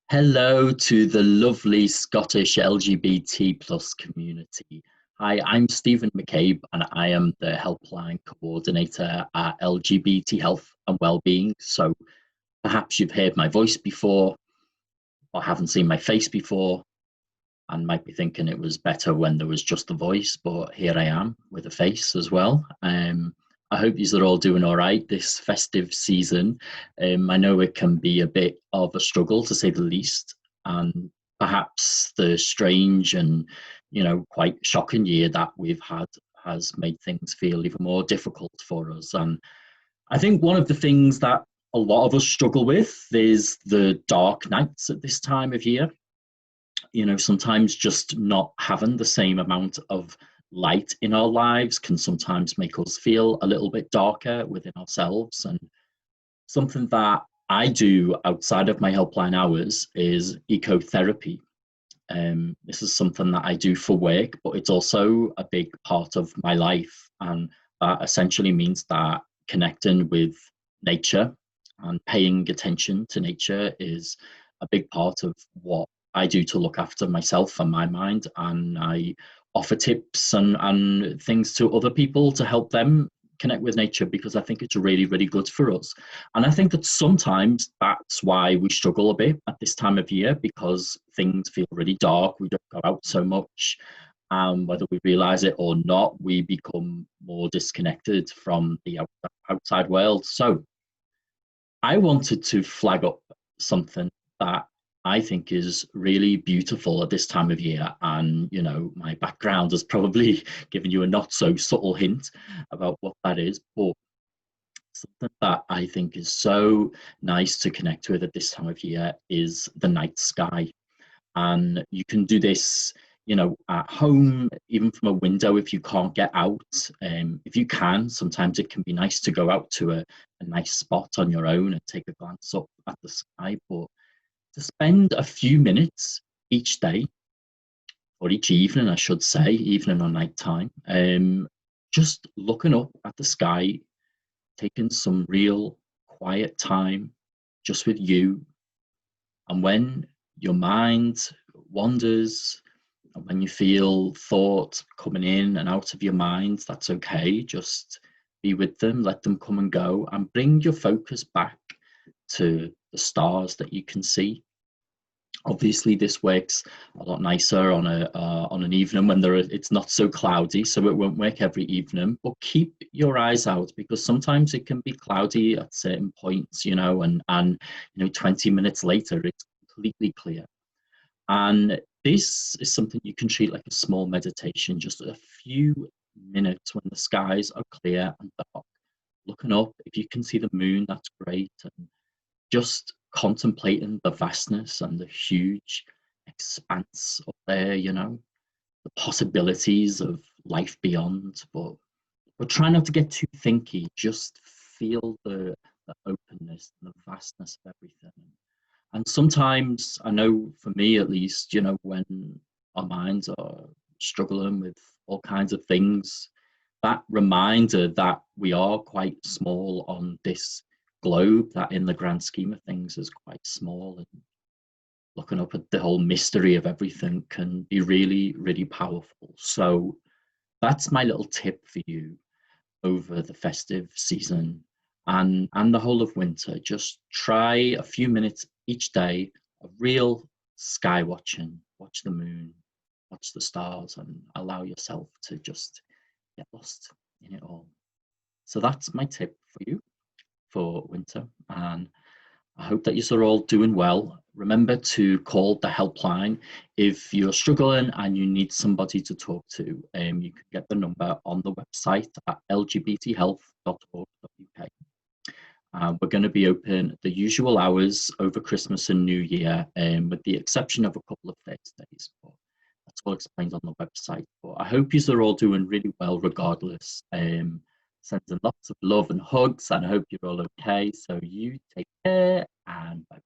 Hello to the lovely Scottish LGBT plus community. Hi, I'm Stephen McCabe and I am the helpline coordinator at LGBT Health and Wellbeing. So perhaps you've heard my voice before or haven't seen my face before and might be thinking it was better when there was just the voice, but here I am with a face as well. I hope you are all doing all right this festive season. I know it can be a bit of a struggle to say the least, and perhaps the strange and quite shocking year that we've had has made things feel even more difficult for us. And I think one of the things that a lot of us struggle with is the dark nights at this time of year. Sometimes just not having the same amount of light in our lives can sometimes make us feel a little bit darker within ourselves. And something that I do outside of my helpline hours is ecotherapy. This is something that I do for work, but it's also a big part of my life. And that essentially means that connecting with nature and paying attention to nature is a big part of what I do to look after myself and my mind. And I offer tips and things to other people to help them connect with nature, because I think it's really, really good for us. And I think that sometimes that's why we struggle a bit at this time of year, because things feel really dark. We don't go out so much. Whether we realize it or not, we become more disconnected from the outside world. So I wanted to flag up something that I think is really beautiful at this time of year. And, my background has probably given you a not so subtle hint about what that is. But something that I think is so nice to connect with at this time of year is the night sky. And you can do this, at home, even from a window if you can't get out. If you can, sometimes it can be nice to go out to a nice spot on your own and take a glance up at the sky. But to spend a few minutes each day, or each evening, I should say, evening or night time, just looking up at the sky, taking some real quiet time just with you. And when your mind wanders, and when you feel thought coming in and out of your mind, that's okay. Just be with them, let them come and go, and bring your focus back to the stars that you can see. Obviously, this works a lot nicer on an evening when it's not so cloudy, so it won't work every evening. But keep your eyes out, because sometimes it can be cloudy at certain points, and 20 minutes later it's completely clear. And this is something you can treat like a small meditation, just a few minutes when the skies are clear and dark. Looking up, if you can see the moon, that's great. And just contemplating the vastness and the huge expanse up there, the possibilities of life beyond. But try not to get too thinky. Just feel the openness and the vastness of everything. And sometimes, I know for me at least, when our minds are struggling with all kinds of things, that reminder that we are quite small on this globe, that in the grand scheme of things is quite small, and looking up at the whole mystery of everything can be really, really powerful. So that's my little tip for you over the festive season and the whole of winter. Just try a few minutes each day of real sky watching. Watch the moon, watch the stars, and allow yourself to just get lost in it all. So that's my tip for you for winter, and I hope that you're all doing well. Remember to call the helpline if you're struggling and you need somebody to talk to. You can get the number on the website at lgbthealth.org.uk. We're going to be open the usual hours over Christmas and New Year, with the exception of a couple of Thursdays. But that's all explained on the website. But I hope you're all doing really well regardless. Sending lots of love and hugs, and I hope you're all okay. So you take care, and bye.